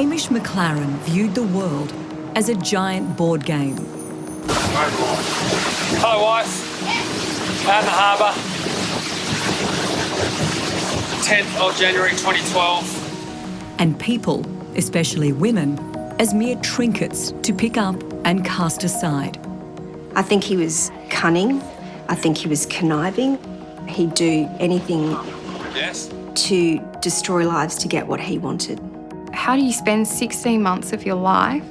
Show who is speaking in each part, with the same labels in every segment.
Speaker 1: Hamish McLaren viewed the world as a giant board game.
Speaker 2: Hello, wife. Out in the harbour. 10th of January 2012.
Speaker 1: And people, especially women, as mere trinkets to pick up and cast aside.
Speaker 3: I think he was cunning. I think he was conniving. He'd do anything to destroy lives to get what he wanted.
Speaker 4: How do you spend 16 months of your life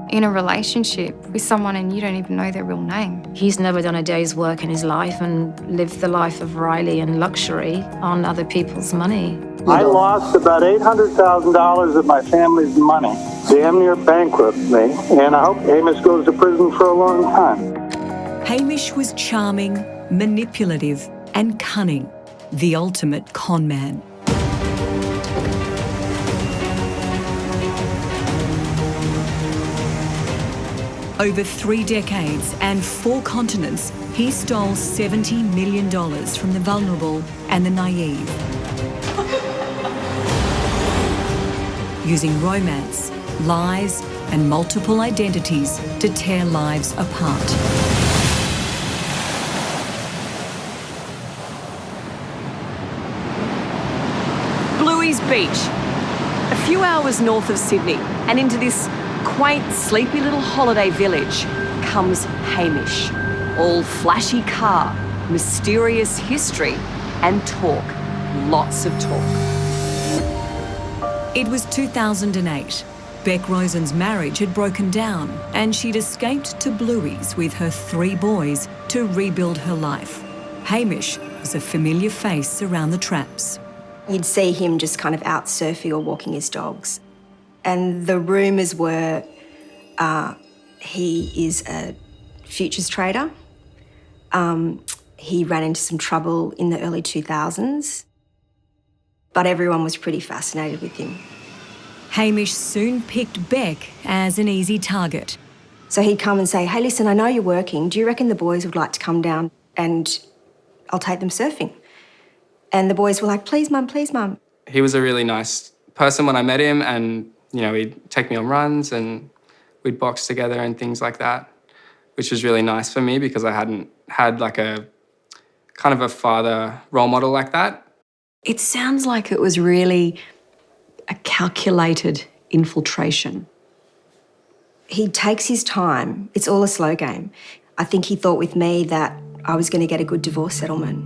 Speaker 4: in a relationship with someone and you don't even know their real name?
Speaker 5: He's never done a day's work in his life and lived the life of Riley and luxury on other people's money.
Speaker 6: I lost about $800,000 of my family's money. Damn near bankrupt me, and I hope Hamish goes to prison for a long time.
Speaker 1: Hamish was charming, manipulative and cunning, the ultimate con man. Over 3 decades and 4 continents, he stole $70 million from the vulnerable and the naive. Using romance, lies and multiple identities to tear lives apart.
Speaker 7: Bluey's Beach, a few hours north of Sydney, and into this quaint, sleepy little holiday village comes Hamish. All flashy car, mysterious history and talk. Lots of talk.
Speaker 1: It was 2008. Beck Rosen's marriage had broken down and she'd escaped to Bluey's with her 3 boys to rebuild her life. Hamish was a familiar face around the traps.
Speaker 3: You'd see him just kind of out surfing or walking his dogs. And the rumours were he is a futures trader. He ran into some trouble in the early 2000s, but everyone was pretty fascinated with him.
Speaker 1: Hamish soon picked Beck as an easy target.
Speaker 3: So he'd come and say, hey, listen, I know you're working. Do you reckon the boys would like to come down and I'll take them surfing? And the boys were like, please, Mum, please, Mum.
Speaker 8: He was a really nice person when I met him, and he'd take me on runs and we'd box together and things like that, which was really nice for me because I hadn't had like a kind of a father role model like that.
Speaker 7: It sounds like it was really a calculated infiltration.
Speaker 3: He takes his time. It's all a slow game. I think he thought with me that I was going to get a good divorce settlement.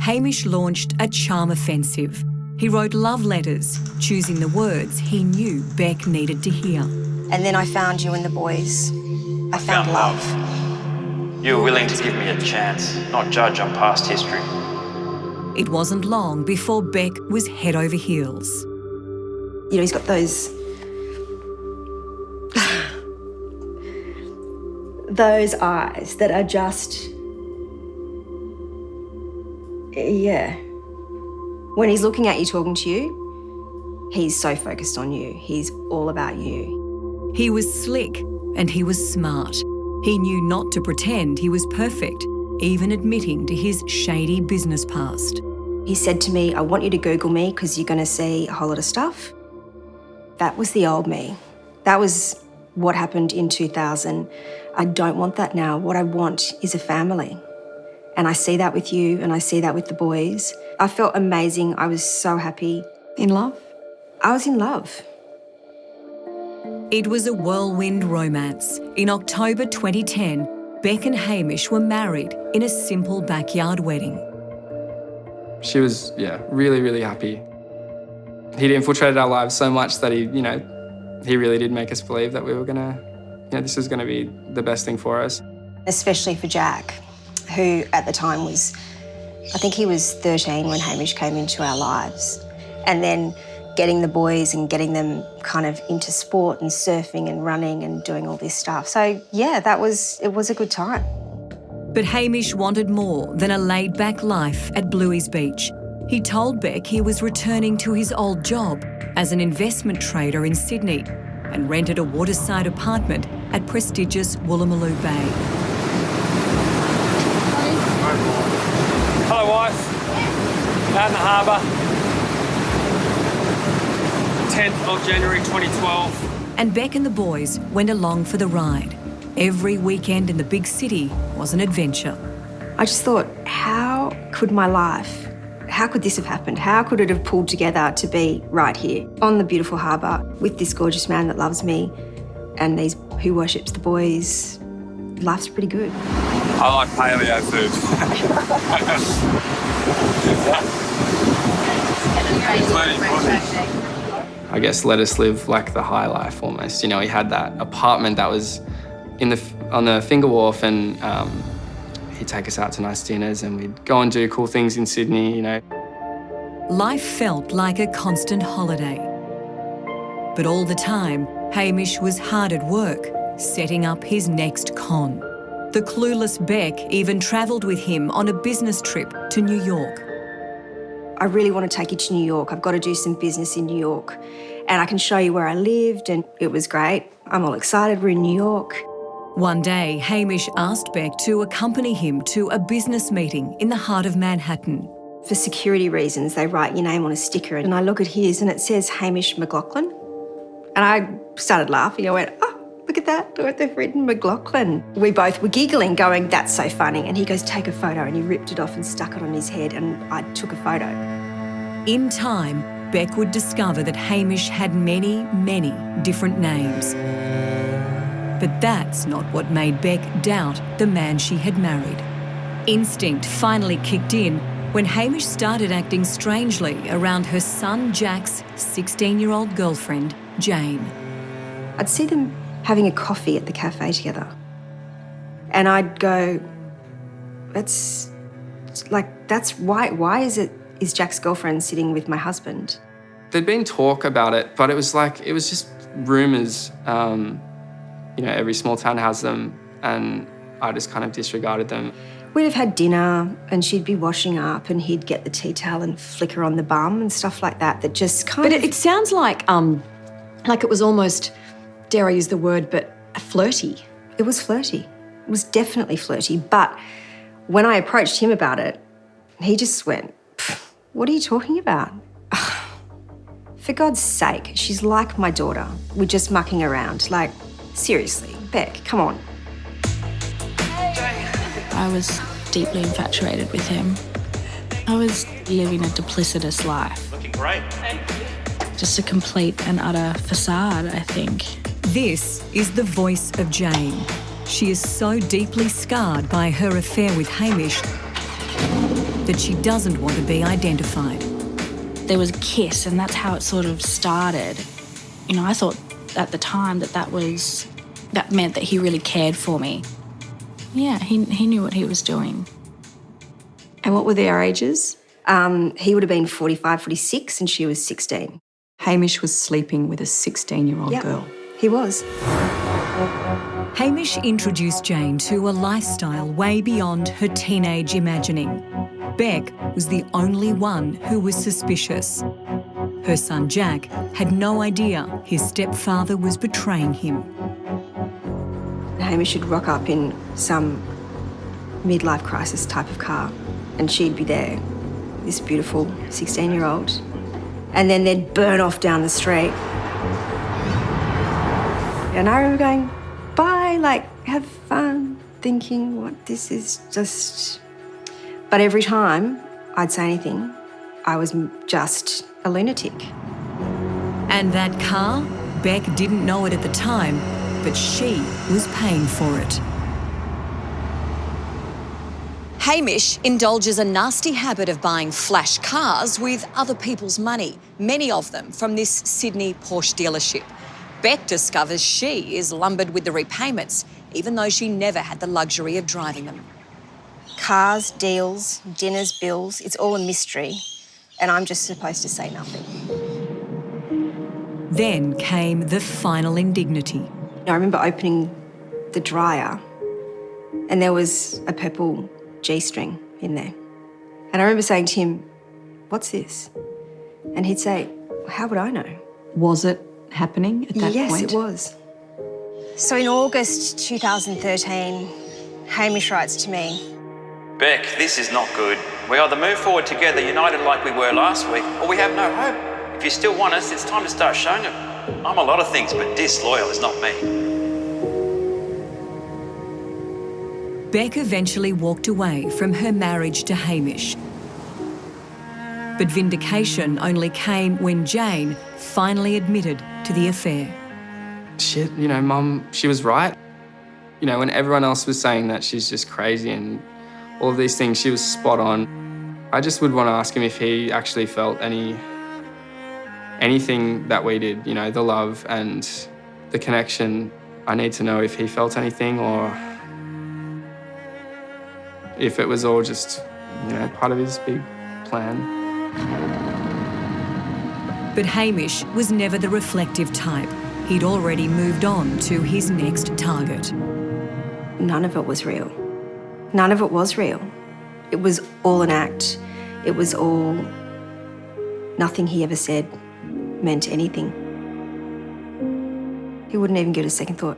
Speaker 1: Hamish launched a charm offensive. He wrote love letters, choosing the words he knew Beck needed to hear.
Speaker 3: And then I found you and the boys. I found love.
Speaker 9: You were willing to give me a chance, not judge on past history.
Speaker 1: It wasn't long before Beck was head over heels.
Speaker 3: He's got those those eyes that are just, yeah. When he's looking at you, talking to you, he's so focused on you. He's all about you.
Speaker 1: He was slick and he was smart. He knew not to pretend he was perfect, even admitting to his shady business past.
Speaker 3: He said to me, I want you to Google me because you're going to see a whole lot of stuff. That was the old me. That was what happened in 2000. I don't want that now. What I want is a family. And I see that with you and I see that with the boys. I felt amazing. I was so happy.
Speaker 7: In love?
Speaker 3: I was in love.
Speaker 1: It was a whirlwind romance. In October 2010, Beck and Hamish were married in a simple backyard wedding.
Speaker 8: She was, really, really happy. He'd infiltrated our lives so much that he really did make us believe that we were this was gonna be the best thing for us.
Speaker 3: Especially for Jack, who at the time was, I think he was 13 when Hamish came into our lives. And then getting the boys and getting them kind of into sport and surfing and running and doing all this stuff. So yeah, it was a good time.
Speaker 1: But Hamish wanted more than a laid-back life at Bluey's Beach. He told Beck he was returning to his old job as an investment trader in Sydney and rented a waterside apartment at prestigious Woolloomooloo Bay.
Speaker 2: Hello, wife. Out in the harbour. 10th of January 2012.
Speaker 1: And Beck and the boys went along for the ride. Every weekend in the big city was an adventure.
Speaker 3: I just thought, how could my life, how could this have happened? How could it have pulled together to be right here on the beautiful harbour with this gorgeous man that loves me and these who worships the boys? Life's pretty good.
Speaker 2: I like paleo food.
Speaker 8: I guess let us live like the high life almost. You know, he had that apartment that was on the Finger Wharf, and he'd take us out to nice dinners and we'd go and do cool things in Sydney, you know.
Speaker 1: Life felt like a constant holiday. But all the time, Hamish was hard at work, setting up his next con. The clueless Beck even travelled with him on a business trip to New York.
Speaker 3: I really want to take you to New York. I've got to do some business in New York. And I can show you where I lived, and it was great. I'm all excited, we're in New York.
Speaker 1: One day, Hamish asked Beck to accompany him to a business meeting in the heart of Manhattan.
Speaker 3: For security reasons, they write your name on a sticker, and I look at his and it says Hamish McLaren. And I started laughing. I went, oh, look at that, they've written McLaren. We both were giggling, going, that's so funny. And he goes, take a photo, and he ripped it off and stuck it on his head, and I took a photo.
Speaker 1: In time, Beck would discover that Hamish had many, many different names. But that's not what made Beck doubt the man she had married. Instinct finally kicked in when Hamish started acting strangely around her son Jack's 16-year-old girlfriend, Jane.
Speaker 3: I'd see them having a coffee at the cafe together. And I'd go, that's why is Jack's girlfriend sitting with my husband?
Speaker 8: There'd been talk about it, but it was just rumours. You know, every small town has them, and I just kind of disregarded them.
Speaker 3: We'd have had dinner and she'd be washing up and he'd get the tea towel and flick her on the bum and stuff like that, that just kind of...
Speaker 7: But it sounds like it was almost, dare I use the word, but flirty.
Speaker 3: It was flirty. It was definitely flirty. But when I approached him about it, he just went, what are you talking about? For God's sake, she's like my daughter. We're just mucking around. Like, seriously, Beck, come on.
Speaker 10: I was deeply infatuated with him. I was living a duplicitous life.
Speaker 9: Looking great.
Speaker 10: Just a complete and utter facade, I think.
Speaker 1: This is the voice of Jane. She is so deeply scarred by her affair with Hamish that she doesn't want to be identified.
Speaker 10: There was a kiss, and that's how it sort of started. You know, I thought at the time that meant that he really cared for me. Yeah, he knew what he was doing.
Speaker 7: And what were their ages?
Speaker 3: He would have been 45, 46, and she was 16.
Speaker 7: Hamish was sleeping with a 16-year-old girl.
Speaker 3: He was.
Speaker 1: Hamish introduced Jane to a lifestyle way beyond her teenage imagining. Beck was the only one who was suspicious. Her son Jack had no idea his stepfather was betraying him.
Speaker 3: Hamish would rock up in some midlife crisis type of car, and she'd be there, this beautiful 16-year-old, and then they'd burn off down the street. And I remember going, bye, like, have fun, thinking, what, this is just... But every time I'd say anything, I was just a lunatic.
Speaker 1: And that car, Beck didn't know it at the time, but she was paying for it.
Speaker 11: Hamish indulges a nasty habit of buying flash cars with other people's money, many of them from this Sydney Porsche dealership. Beck discovers she is lumbered with the repayments, even though she never had the luxury of driving them.
Speaker 3: Cars, deals, dinners, bills, it's all a mystery, and I'm just supposed to say nothing.
Speaker 1: Then came the final indignity.
Speaker 3: I remember opening the dryer and there was a purple G-string in there. And I remember saying to him, what's this? And he'd say, how would I know?
Speaker 7: Was it happening at that point?
Speaker 3: Yes, it was. So in August 2013, Hamish writes to me,
Speaker 9: Beck, this is not good. We either move forward together, united like we were last week, or we have no hope. If you still want us, it's time to start showing it. I'm a lot of things, but disloyal is not me.
Speaker 1: Beck eventually walked away from her marriage to Hamish. But vindication only came when Jane finally admitted to the affair.
Speaker 8: Shit, you know, Mum, she was right. You know, when everyone else was saying that she's just crazy and all of these things, she was spot on. I just would want to ask him if he actually felt anything that we did, you know, the love and the connection. I need to know if he felt anything or if it was all just, you know, part of his big plan.
Speaker 1: But Hamish was never the reflective type. He'd already moved on to his next target.
Speaker 3: None of it was real. None of it was real. It was all an act. It was all... Nothing he ever said meant anything. He wouldn't even give it a second thought.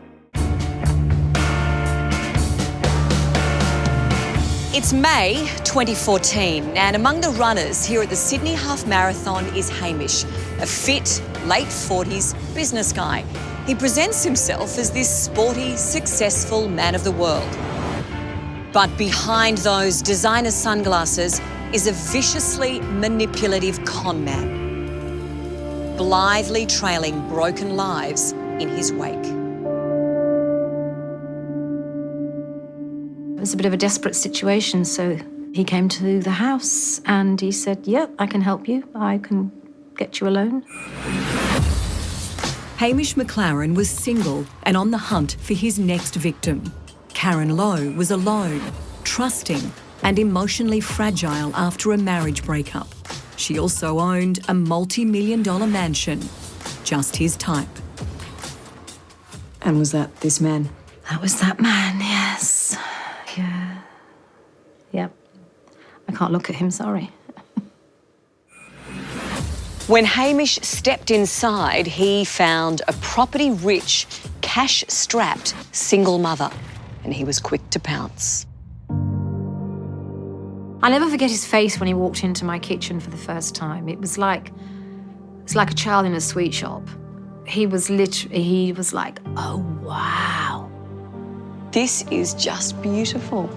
Speaker 11: It's May 2014, and among the runners here at the Sydney Half Marathon is Hamish, a fit, late 40s business guy. He presents himself as this sporty, successful man of the world. But behind those designer sunglasses is a viciously manipulative con man, blithely trailing broken lives in his wake.
Speaker 5: It was a bit of a desperate situation, so he came to the house and he said, "Yep, I can help you. I can get you a loan."
Speaker 1: Hamish McLaren was single and on the hunt for his next victim. Karen Lowe was alone, trusting and emotionally fragile after a marriage breakup. She also owned a multi-million-dollar mansion, just his type.
Speaker 7: And was that this man?
Speaker 5: That was that man, yes. Yeah. Yep. I can't look at him, sorry.
Speaker 11: When Hamish stepped inside, he found a property-rich, cash-strapped single mother, and he was quick to pounce.
Speaker 5: I'll never forget his face when he walked into my kitchen for the first time. It's like a child in a sweet shop. He was like, "Oh, wow.
Speaker 11: This is just beautiful."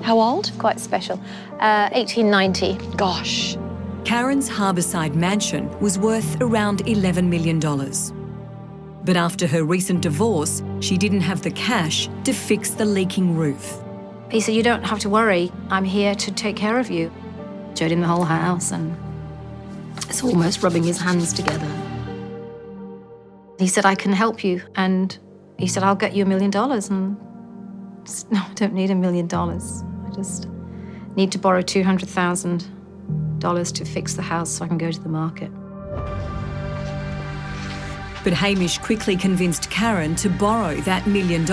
Speaker 11: How old?
Speaker 5: Quite special. 1890.
Speaker 11: Gosh.
Speaker 1: Karen's Harbourside mansion was worth around $11 million. But after her recent divorce, she didn't have the cash to fix the leaking roof.
Speaker 5: He said, "You don't have to worry. I'm here to take care of you." Showed him the whole house and it's almost rubbing his hands together. He said, "I can help you." And he said, "I'll get you $1 million." And I said, "No, I don't need $1 million. I just need to borrow $200,000 to fix the house so I can go to the market."
Speaker 1: But Hamish quickly convinced Karen to borrow that $1 million.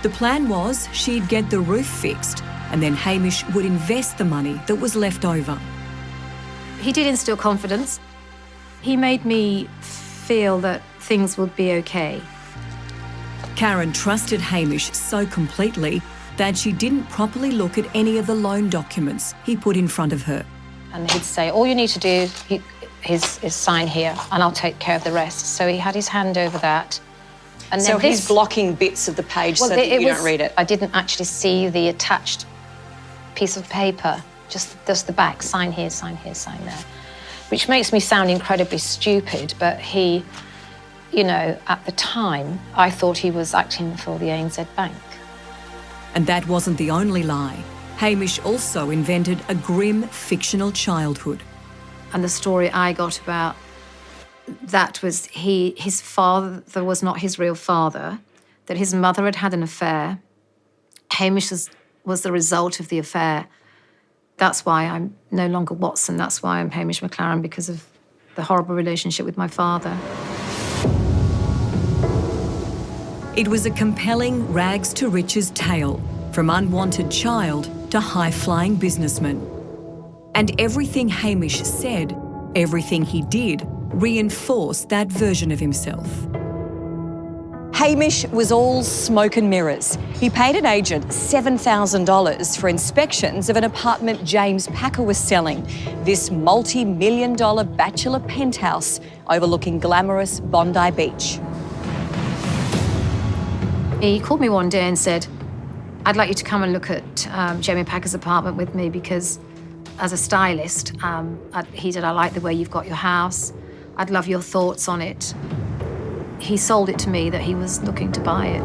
Speaker 1: The plan was she'd get the roof fixed and then Hamish would invest the money that was left over.
Speaker 5: He did instill confidence. He made me feel that things would be okay.
Speaker 1: Karen trusted Hamish so completely that she didn't properly look at any of the loan documents he put in front of her.
Speaker 5: And he'd say, "All you need to do is sign here and I'll take care of the rest." So he had his hand over that. And
Speaker 11: So
Speaker 5: then
Speaker 11: he's blocking bits of the page so that you don't read it.
Speaker 5: I didn't actually see the attached piece of paper, just the back, sign here, sign here, sign there, which makes me sound incredibly stupid, but he, you know, at the time, I thought he was acting for the ANZ Bank.
Speaker 1: And that wasn't the only lie. Hamish also invented a grim fictional childhood.
Speaker 5: And the story I got about that was his father was not his real father, that his mother had had an affair. Hamish was the result of the affair. That's why I'm no longer Watson. That's why I'm Hamish McLaren, because of the horrible relationship with my father.
Speaker 1: It was a compelling rags to riches tale, from unwanted child to high-flying businessman. And everything Hamish said, everything he did, reinforced that version of himself.
Speaker 11: Hamish was all smoke and mirrors. He paid an agent $7,000 for inspections of an apartment James Packer was selling, this multi-million-dollar bachelor penthouse overlooking glamorous Bondi Beach.
Speaker 5: He called me one day and said, I'd like you to come and look at Jamie Packer's apartment with me because as a stylist, he said, I like the way you've got your house. I'd love your thoughts on it. He sold it to me that he was looking to buy it.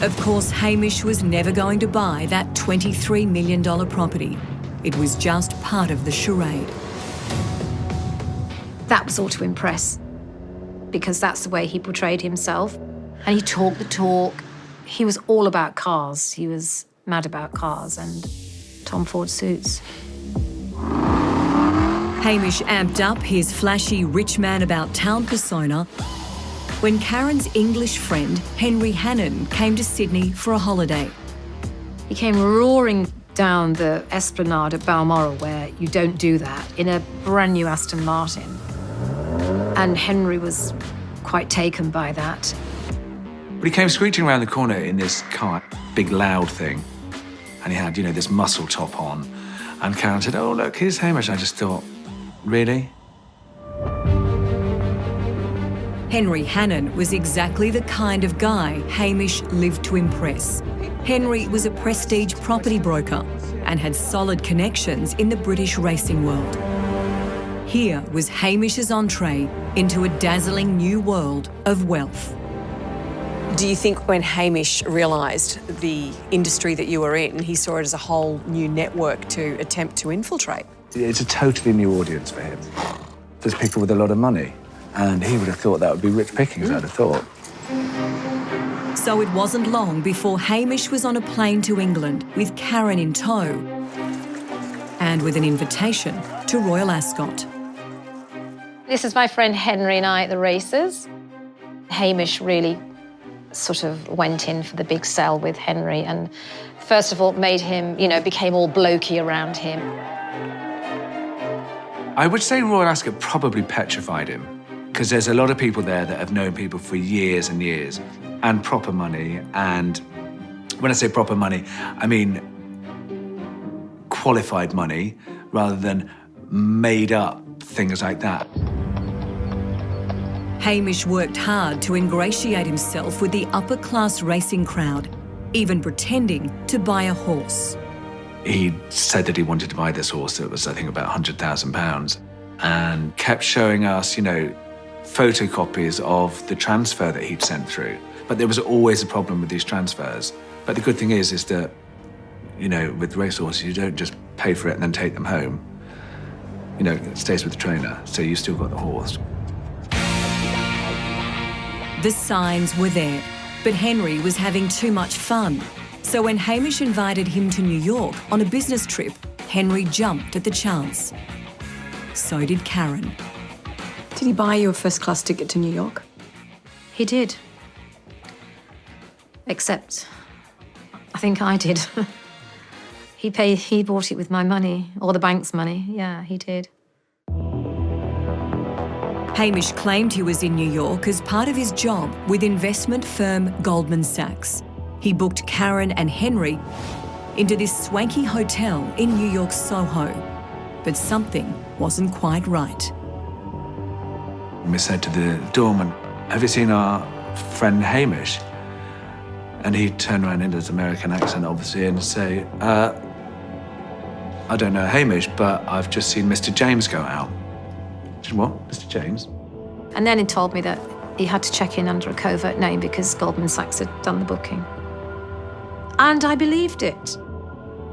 Speaker 1: Of course, Hamish was never going to buy that $23 million property. It was just part of the charade.
Speaker 5: That was all to impress, because that's the way he portrayed himself. And he talked the talk. He was all about cars. He was mad about cars and Tom Ford suits.
Speaker 1: Hamish amped up his flashy rich man about town persona when Karen's English friend Henry Hannon came to Sydney for a holiday.
Speaker 5: He came roaring down the esplanade at Balmoral, where you don't do that, in a brand new Aston Martin. And Henry was quite taken by that.
Speaker 12: But he came screeching around the corner in this car, big loud thing. And he had, this muscle top on. And Karen said, oh, look, here's Hamish. I just thought, really?
Speaker 1: Henry Hannon was exactly the kind of guy Hamish lived to impress. Henry was a prestige property broker and had solid connections in the British racing world. Here was Hamish's entree into a dazzling new world of wealth.
Speaker 7: Do you think when Hamish realised the industry that you were in, he saw it as a whole new network to attempt to infiltrate?
Speaker 12: It's a totally new audience for him. There's people with a lot of money, and he would have thought that would be rich pickings, I'd have thought.
Speaker 1: So it wasn't long before Hamish was on a plane to England with Karen in tow and with an invitation to Royal Ascot.
Speaker 5: This is my friend Henry and I at the races. Hamish really sort of went in for the big sell with Henry and first of all made him, became all blokey around him.
Speaker 12: I would say Royal Ascot probably petrified him because there's a lot of people there that have known people for years and years and proper money. And when I say proper money, I mean qualified money rather than made up things like that.
Speaker 1: Hamish worked hard to ingratiate himself with the upper-class racing crowd, even pretending to buy a horse.
Speaker 12: He said that he wanted to buy this horse that was, I think, about £100,000 and kept showing us, photocopies of the transfer that he'd sent through. But there was always a problem with these transfers. But the good thing is that, with racehorses, you don't just pay for it and then take them home. It stays with the trainer, so you still got the horse.
Speaker 1: The signs were there, but Henry was having too much fun. So when Hamish invited him to New York on a business trip, Henry jumped at the chance. So did Karen.
Speaker 7: Did he buy you a first-class ticket to New York?
Speaker 5: He did. Except, I think I did. He bought it with my money, or the bank's money. Yeah, he did.
Speaker 1: Hamish claimed he was in New York as part of his job with investment firm Goldman Sachs. He booked Karen and Henry into this swanky hotel in New York's Soho. But something wasn't quite right.
Speaker 12: We said to the doorman, have you seen our friend Hamish? And he'd turn around in his American accent, obviously, and say, I don't know Hamish, but I've just seen Mr. James go out. I said, what, Mr. James?
Speaker 5: And then he told me that he had to check in under a covert name because Goldman Sachs had done the booking. And I believed it.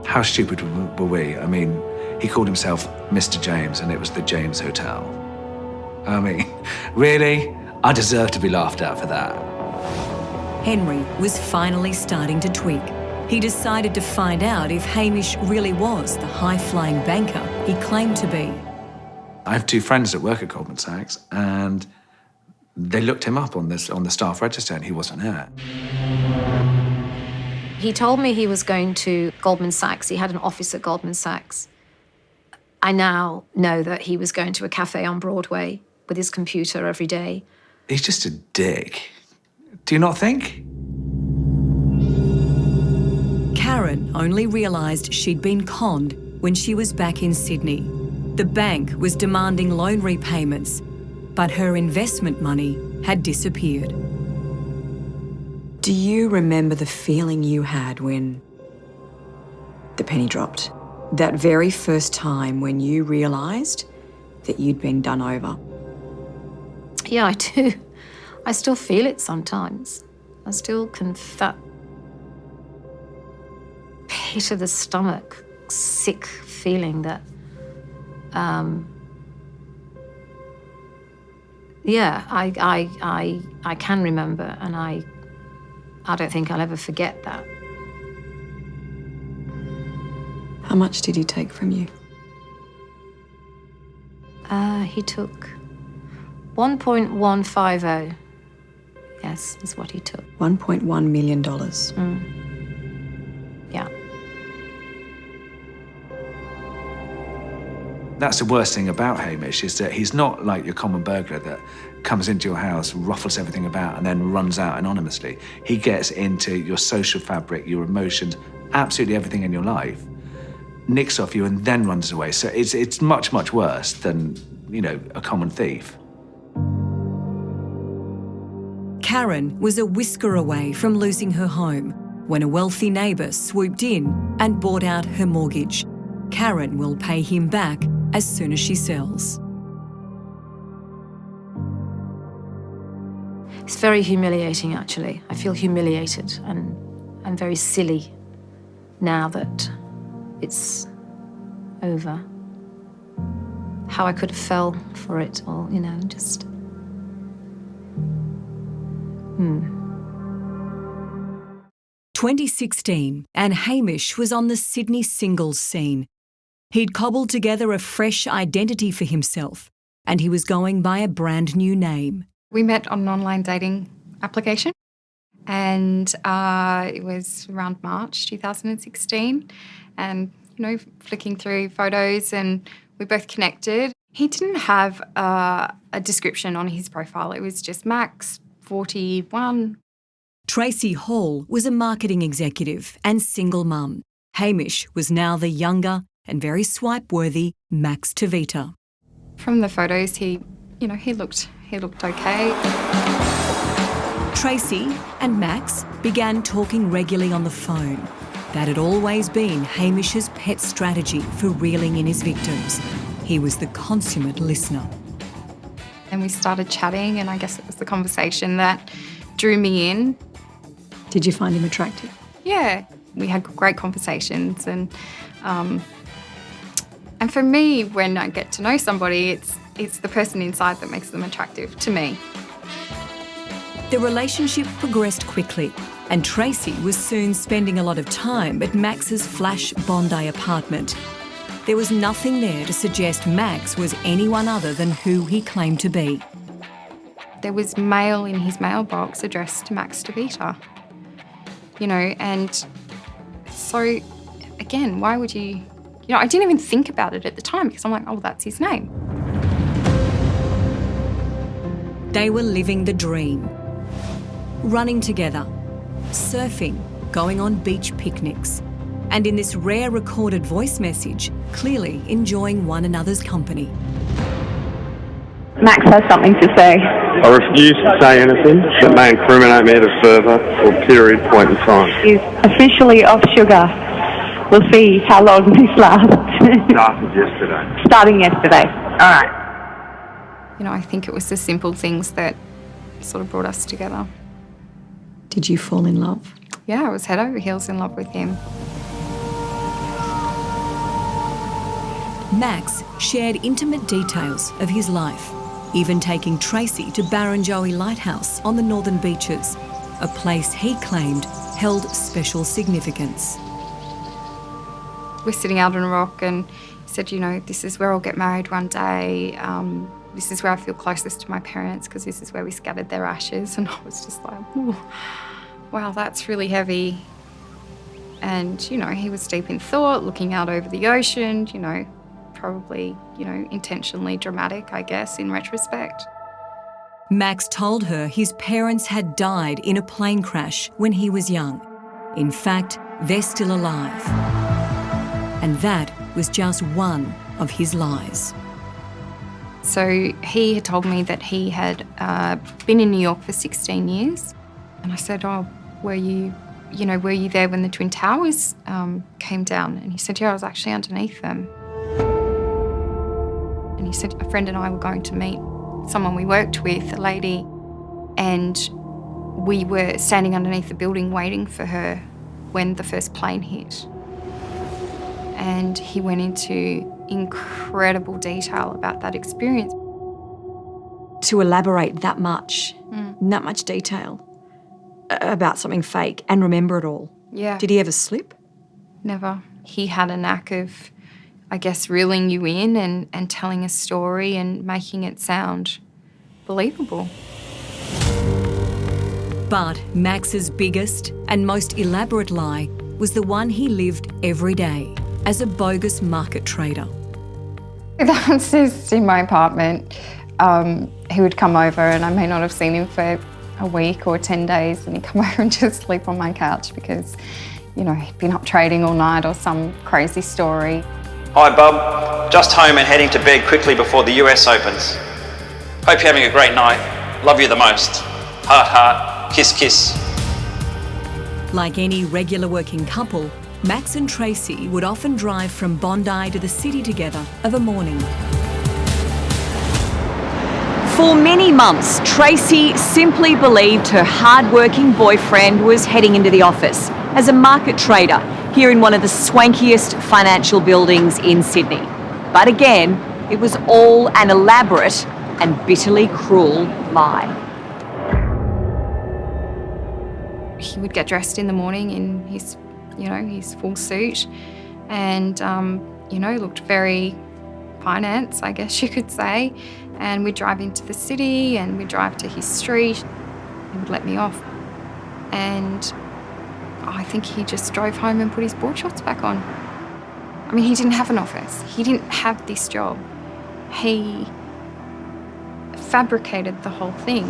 Speaker 12: How stupid were we? I mean, he called himself Mr. James, and it was the James Hotel. I mean, really? I deserve to be laughed at for that.
Speaker 1: Henry was finally starting to tweak. He decided to find out if Hamish really was the high-flying banker he claimed to be.
Speaker 12: I have two friends that work at Goldman Sachs, and they looked him up on the staff register, and he wasn't there.
Speaker 5: He told me he was going to Goldman Sachs. He had an office at Goldman Sachs. I now know that he was going to a cafe on Broadway with his computer every day,
Speaker 12: He's just a dick. Do you not think?
Speaker 1: Karen only realised she'd been conned when she was back in Sydney. The bank was demanding loan repayments, but her investment money had disappeared.
Speaker 13: Do you remember the feeling you had when the penny dropped? That very first time when you realised that you'd been done over?
Speaker 5: Yeah, I do. I still feel it sometimes. I still can feel that pit of the stomach, sick feeling that, I can remember, and I don't think I'll ever forget that.
Speaker 13: How much did he take from you?
Speaker 5: He took 1.150. Yes, is what he took.
Speaker 13: $1.1 million.
Speaker 5: Yeah.
Speaker 12: That's the worst thing about Hamish, is that he's not like your common burglar that comes into your house, ruffles everything about, and then runs out anonymously. He gets into your social fabric, your emotions, absolutely everything in your life, nicks off you, and then runs away. So it's much, much worse than, you know, a common thief.
Speaker 1: Karen was a whisker away from losing her home when a wealthy neighbour swooped in and bought out her mortgage. Karen will pay him back as soon as she sells.
Speaker 5: It's very humiliating, actually. I feel humiliated and very silly now that it's over. How I could have fell for it, or, you know, just...
Speaker 1: 2016, and Hamish was on the Sydney singles scene. He'd cobbled together a fresh identity for himself, and he was going by a brand new name.
Speaker 4: We met on an online dating application, and it was around March 2016, and, you know, flicking through photos, and we both connected. He didn't have a description on his profile. It was just Max, 41.
Speaker 1: Tracy Hall was a marketing executive and single mum. Hamish was now the younger and very swipe-worthy Max Tavita.
Speaker 4: From the photos, he looked okay.
Speaker 1: Tracy and Max began talking regularly on the phone. That had always been Hamish's pet strategy for reeling in his victims. He was the consummate listener.
Speaker 4: And we started chatting, and I guess it was the conversation that drew me in.
Speaker 13: Did you find him attractive?
Speaker 4: Yeah, we had great conversations, and for me, when I get to know somebody, it's the person inside that makes them attractive to me.
Speaker 1: The relationship progressed quickly, and Tracy was soon spending a lot of time at Max's flash Bondi apartment. There was nothing there to suggest Max was anyone other than who he claimed to be.
Speaker 4: There was mail in his mailbox addressed to Max Tavita, you know, and so, again, why would you... You know, I didn't even think about it at the time because I'm like, oh, that's his name.
Speaker 1: They were living the dream. Running together, surfing, going on beach picnics, and in this rare recorded voice message, clearly enjoying one another's company.
Speaker 14: Max has something to say.
Speaker 2: I refuse to say anything that may incriminate me at a further or period point in time.
Speaker 14: He's officially off sugar. We'll see how long this lasts.
Speaker 2: Started yesterday.
Speaker 14: Starting yesterday. All right.
Speaker 4: You know, I think it was the simple things that sort of brought us together.
Speaker 13: Did you fall in love?
Speaker 4: Yeah, I was head over heels in love with him.
Speaker 1: Max shared intimate details of his life, even taking Tracy to Barrenjoey Lighthouse on the northern beaches, a place he claimed held special significance.
Speaker 4: We're sitting out on a rock and he said, you know, this is where I'll get married one day. This is where I feel closest to my parents because this is where we scattered their ashes. And I was just like, oh, wow, that's really heavy. And, you know, he was deep in thought, looking out over the ocean, you know, probably, you know, intentionally dramatic, I guess, in retrospect.
Speaker 1: Max told her his parents had died in a plane crash when he was young. In fact, they're still alive. And that was just one of his lies.
Speaker 4: So he had told me that he had been in New York for 16 years. And I said, oh, were you there when the Twin Towers came down? And he said, yeah, I was actually underneath them. And he said, a friend and I were going to meet someone we worked with, a lady, and we were standing underneath the building waiting for her when the first plane hit. And he went into incredible detail about that experience.
Speaker 13: To elaborate that much detail about something fake and remember it all.
Speaker 4: Yeah.
Speaker 13: Did he ever slip?
Speaker 4: Never. He had a knack of, I guess, reeling you in and telling a story and making it sound believable.
Speaker 1: But Max's biggest and most elaborate lie was the one he lived every day as a bogus market trader.
Speaker 4: That's just in my apartment. He would come over and I may not have seen him for a week or 10 days and he'd come over and just sleep on my couch because, he'd been up trading all night or some crazy story.
Speaker 9: Hi, Bub. Just home and heading to bed quickly before the US opens. Hope you're having a great night. Love you the most. Heart, heart, kiss, kiss.
Speaker 1: Like any regular working couple, Max and Tracy would often drive from Bondi to the city together of a morning.
Speaker 7: For many months, Tracy simply believed her hard-working boyfriend was heading into the office as a market trader here in one of the swankiest financial buildings in Sydney. But again, it was all an elaborate and bitterly cruel lie.
Speaker 4: He would get dressed in the morning in his, his full suit and, looked very finance, I guess you could say. And we'd drive into the city and we'd drive to his street. He would let me off. And I think he just drove home and put his board shorts back on. I mean, he didn't have an office. He didn't have this job. He fabricated the whole thing.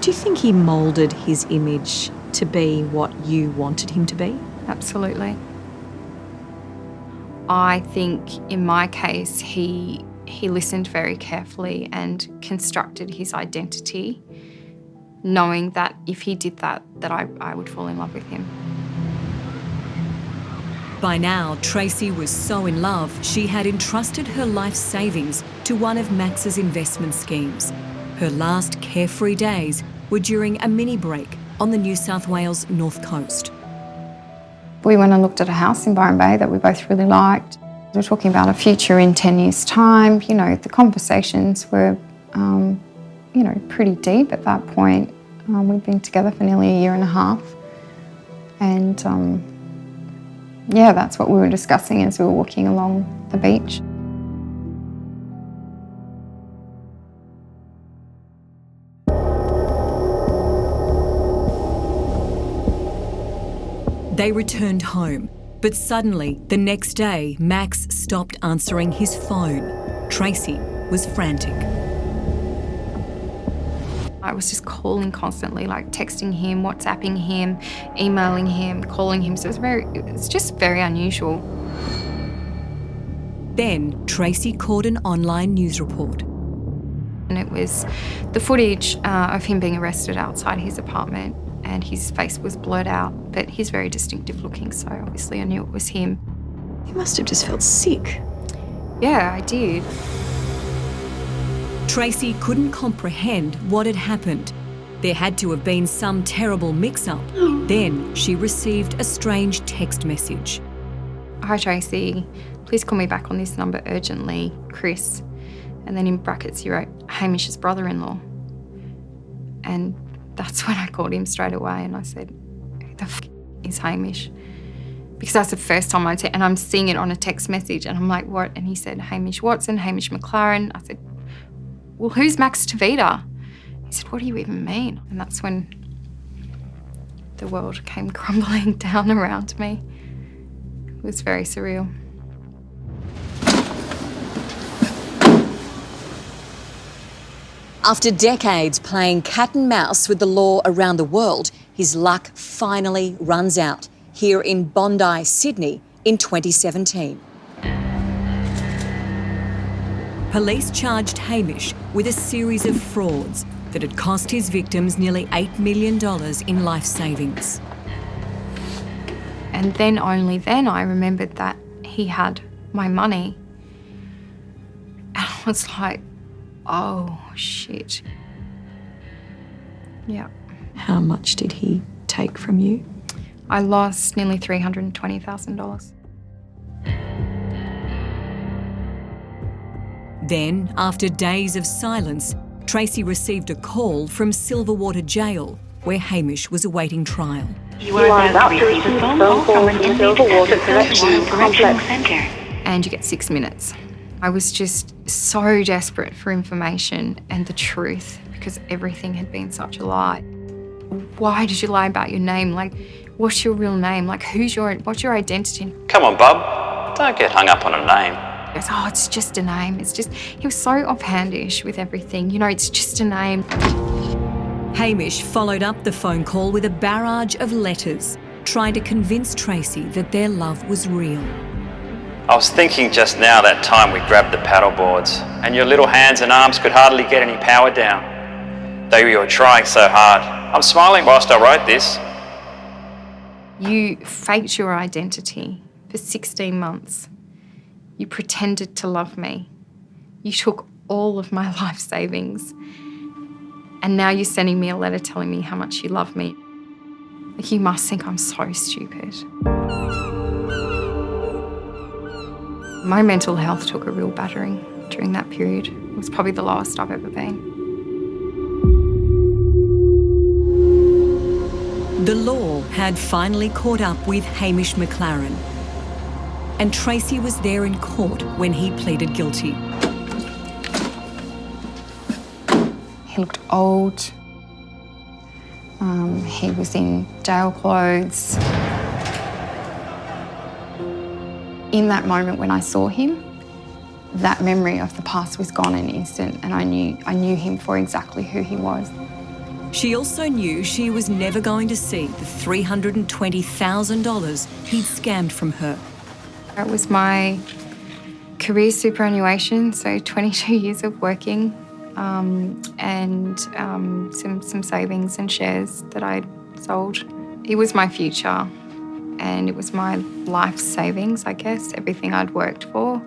Speaker 13: Do you think he moulded his image to be what you wanted him to be?
Speaker 4: Absolutely. I think in my case, he listened very carefully and constructed his identity, knowing that if he did that I would fall in love with him.
Speaker 1: By now, Tracy was so in love, she had entrusted her life savings to one of Max's investment schemes. Her last carefree days were during a mini break on the New South Wales North Coast.
Speaker 4: We went and looked at a house in Byron Bay that we both really liked. We were talking about a future in 10 years' time. The conversations were, pretty deep at that point. We'd been together for nearly a year and a half. And, that's what we were discussing as we were walking along the beach.
Speaker 1: They returned home, but suddenly, the next day, Max stopped answering his phone. Tracy was frantic.
Speaker 4: I was just calling constantly, like texting him, WhatsApping him, emailing him, calling him. So it's just very unusual.
Speaker 1: Then Tracy caught an online news report.
Speaker 4: And it was the footage of him being arrested outside his apartment, and his face was blurred out, but he's very distinctive looking, so obviously I knew it was him.
Speaker 13: You must have just felt sick.
Speaker 4: Yeah, I did.
Speaker 1: Tracy couldn't comprehend what had happened. There had to have been some terrible mix-up. Then she received a strange text message.
Speaker 4: Hi Tracy, please call me back on this number urgently, Chris. And then in brackets he wrote, Hamish's brother-in-law. And that's when I called him straight away and I said, who the f*** is Hamish? Because that's the first time I'd say, and I'm seeing it on a text message and I'm like, what? And he said, Hamish Watson, Hamish McLaren. I said, well, who's Max Tavita? He said, what do you even mean? And that's when the world came crumbling down around me. It was very surreal.
Speaker 11: After decades playing cat and mouse with the law around the world, his luck finally runs out here in Bondi, Sydney in 2017.
Speaker 1: Police charged Hamish with a series of frauds that had cost his victims nearly $8 million in life savings.
Speaker 4: And then, only then, I remembered that he had my money. And I was like, oh, shit. Yeah.
Speaker 13: How much did he take from you?
Speaker 4: I lost nearly $320,000.
Speaker 1: Then, after days of silence, Tracy received a call from Silverwater Jail, where Hamish was awaiting trial.
Speaker 14: You are about to receive a phone call from the Silverwater Correctional Complex.
Speaker 4: And you get 6 minutes. I was just so desperate for information and the truth because everything had been such a lie. Why did you lie about your name? Like, what's your real name? Like, what's your identity?
Speaker 9: Come on, bub. Don't get hung up on a name.
Speaker 4: He goes, oh, it's just a name. He was so offhandish with everything. You know, it's just a name.
Speaker 1: Hamish followed up the phone call with a barrage of letters, trying to convince Tracy that their love was real.
Speaker 9: I was thinking just now that time we grabbed the paddle boards and your little hands and arms could hardly get any power down. Though you were trying so hard. I'm smiling whilst I wrote this.
Speaker 4: You faked your identity for 16 months. You pretended to love me. You took all of my life savings. And now you're sending me a letter telling me how much you love me. Like, you must think I'm so stupid. My mental health took a real battering during that period. It was probably the lowest I've ever been.
Speaker 1: The law had finally caught up with Hamish McLaren, and Tracy was there in court when he pleaded guilty.
Speaker 4: He looked old. He was in jail clothes. In that moment when I saw him, that memory of the past was gone in an instant, and I knew him for exactly who he was.
Speaker 1: She also knew she was never going to see the $320,000 he'd scammed from her.
Speaker 4: It was my career superannuation, so 22 years of working, and some savings and shares that I'd sold. It was my future, and it was my life savings, I guess, everything I'd worked for.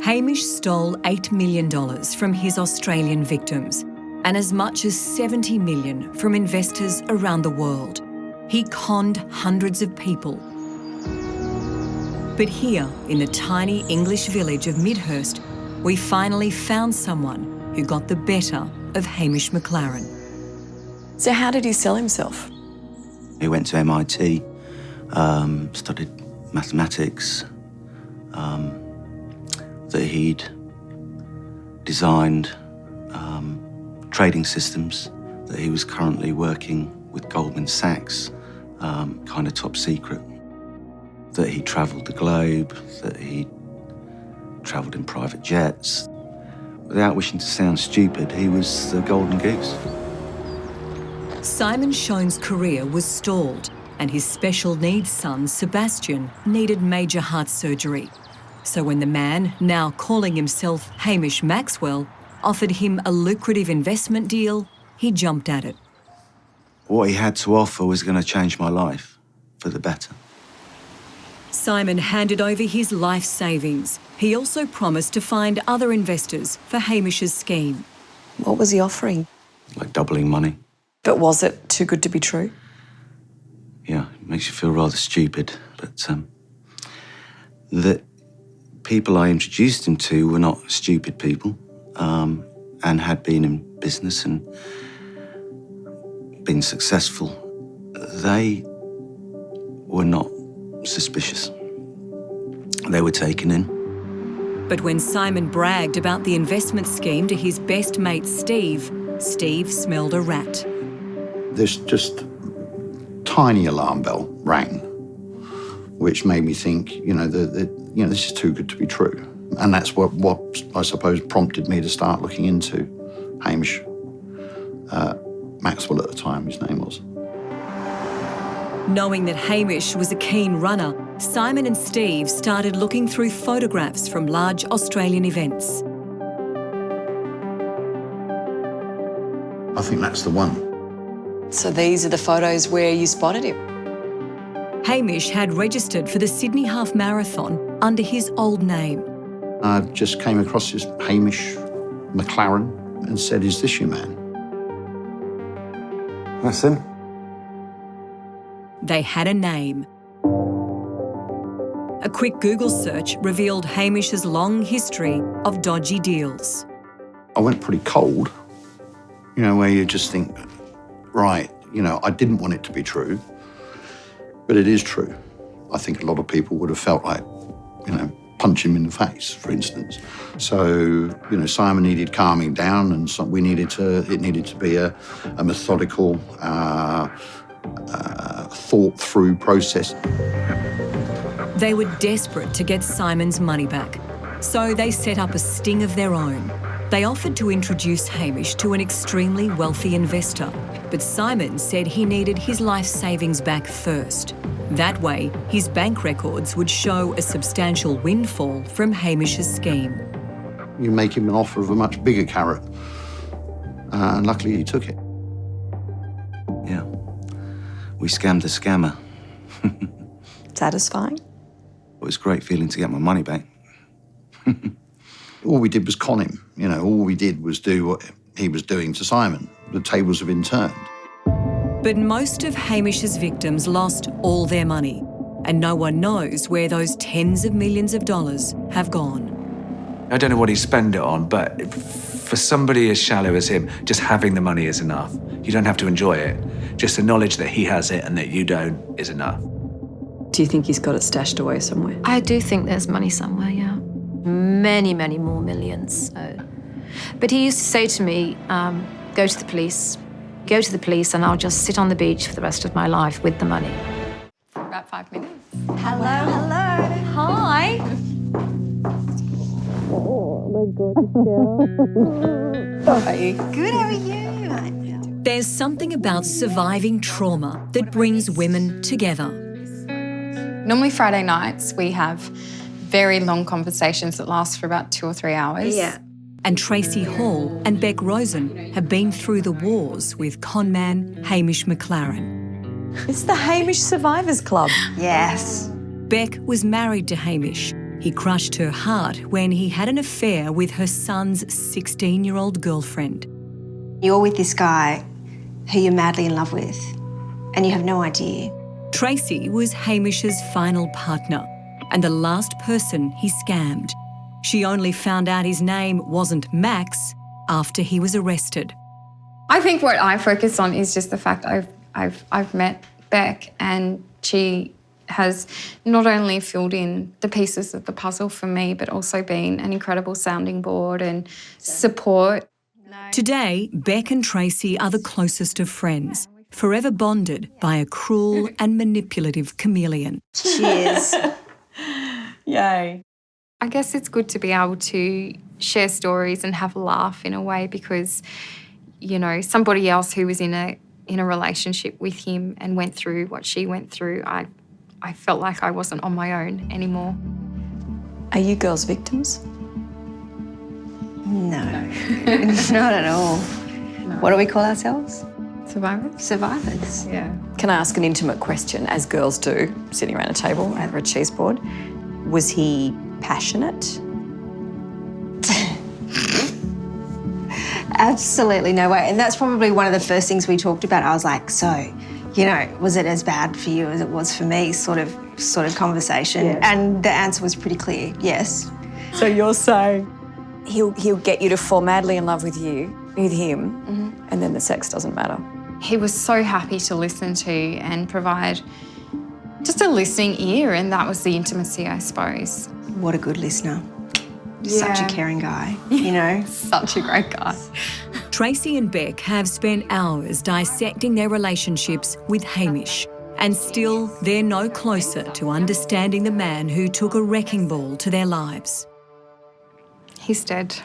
Speaker 1: Hamish stole $8 million from his Australian victims and as much as $70 million from investors around the world. He conned hundreds of people. But here, in the tiny English village of Midhurst, we finally found someone who got the better of Hamish McLaren.
Speaker 13: So how did he sell himself?
Speaker 15: He went to MIT, studied mathematics, that he'd designed trading systems, that he was currently working with Goldman Sachs, kind of top secret, that he travelled the globe, that he travelled in private jets. Without wishing to sound stupid, he was the golden goose.
Speaker 1: Simon Schoen's career was stalled, and his special needs son, Sebastian, needed major heart surgery. So when the man, now calling himself Hamish Maxwell, offered him a lucrative investment deal, he jumped at it.
Speaker 15: What he had to offer was going to change my life for the better.
Speaker 1: Simon handed over his life savings. He also promised to find other investors for Hamish's scheme.
Speaker 13: What was he offering?
Speaker 15: Like doubling money.
Speaker 13: But was it too good to be true?
Speaker 15: Yeah, it makes you feel rather stupid, but the people I introduced him to were not stupid people, and had been in business and been successful. They were not suspicious. They were taken in.
Speaker 1: But when Simon bragged about the investment scheme to his best mate Steve, Steve smelled a rat.
Speaker 16: This just tiny alarm bell rang, which made me think, this is too good to be true. And that's what I suppose prompted me to start looking into Hamish Maxwell at the time, his name was.
Speaker 1: Knowing that Hamish was a keen runner, Simon and Steve started looking through photographs from large Australian events.
Speaker 16: I think that's the one.
Speaker 11: So these are the photos where you spotted him?
Speaker 1: Hamish had registered for the Sydney Half Marathon under his old name.
Speaker 16: I just came across this Hamish McLaren and said, "Is this your man?"
Speaker 17: That's him.
Speaker 1: They had a name. A quick Google search revealed Hamish's long history of dodgy deals.
Speaker 16: I went pretty cold, you know, where you just think, right, you know, I didn't want it to be true, but it is true. I think a lot of people would have felt like, you know, punch him in the face, for instance. So, you know, Simon needed calming down, and so it needed to be a methodical, thought-through process.
Speaker 1: They were desperate to get Simon's money back, so they set up a sting of their own. They offered to introduce Hamish to an extremely wealthy investor, but Simon said he needed his life savings back first. That way, his bank records would show a substantial windfall from Hamish's scheme.
Speaker 16: You make him an offer of a much bigger carrot, and luckily he took it.
Speaker 15: Yeah. We scammed the scammer.
Speaker 13: Satisfying?
Speaker 15: It was a great feeling to get my money back.
Speaker 16: All we did was con him. You know, all we did was do what he was doing to Simon. The tables have been turned.
Speaker 1: But most of Hamish's victims lost all their money, and no one knows where those tens of millions of dollars have gone.
Speaker 12: I don't know what he spent it on, but for somebody as shallow as him, just having the money is enough. You don't have to enjoy it. Just the knowledge that he has it and that you don't is enough.
Speaker 13: Do you think he's got it stashed away somewhere?
Speaker 5: I do think there's money somewhere, yeah. Many, many more millions. So. But he used to say to me, go to the police and I'll just sit on the beach for the rest of my life with the money.
Speaker 4: For about 5 minutes.
Speaker 3: Hello, hello.
Speaker 4: Hi.
Speaker 3: Oh my God,
Speaker 4: How are you?
Speaker 3: Good, how are you?
Speaker 1: There's something about surviving trauma that brings women together.
Speaker 4: Normally Friday nights we have very long conversations that last for about 2 or 3 hours.
Speaker 3: Yeah.
Speaker 1: And Tracy Hall and Beck Rosen have been through the wars with conman Hamish McLaren.
Speaker 13: It's the Hamish Survivors Club.
Speaker 3: Yes.
Speaker 1: Beck was married to Hamish. He crushed her heart when he had an affair with her son's 16-year-old girlfriend.
Speaker 3: You're with this guy who you're madly in love with, and you have no idea.
Speaker 1: Tracy was Hamish's final partner and the last person he scammed. She only found out his name wasn't Max after he was arrested.
Speaker 4: I think what I focus on is just the fact I've met Beck, and she has not only filled in the pieces of the puzzle for me, but also been an incredible sounding board and support.
Speaker 1: Today, Beck and Tracy are the closest of friends, forever bonded by a cruel and manipulative chameleon.
Speaker 3: Cheers.
Speaker 13: Yay.
Speaker 4: I guess it's good to be able to share stories and have a laugh in a way, because, you know, somebody else who was in a relationship with him and went through what she went through, I felt like I wasn't on my own anymore.
Speaker 13: Are you girls victims?
Speaker 3: No, not at all. No. What do we call ourselves?
Speaker 4: Survivors.
Speaker 3: Survivors.
Speaker 4: Yeah.
Speaker 13: Can I ask an intimate question, as girls do, sitting around a table over a cheese board? Was he passionate?
Speaker 3: Absolutely no way. And that's probably one of the first things we talked about. I was like, so, you know, was it as bad for you as it was for me, sort of conversation? Yeah. And the answer was pretty clear, yes.
Speaker 13: So you're saying he'll get you to fall madly in love with him, and then the sex doesn't matter.
Speaker 4: He was so happy to listen to and provide just a listening ear, and that was the intimacy, I suppose.
Speaker 3: What a good listener.
Speaker 4: Yeah.
Speaker 3: Such a caring guy, you know?
Speaker 4: Such a great guy.
Speaker 1: Tracy and Beck have spent hours dissecting their relationships with Hamish, and still they're no closer to understanding the man who took a wrecking ball to their lives.
Speaker 4: He's dead.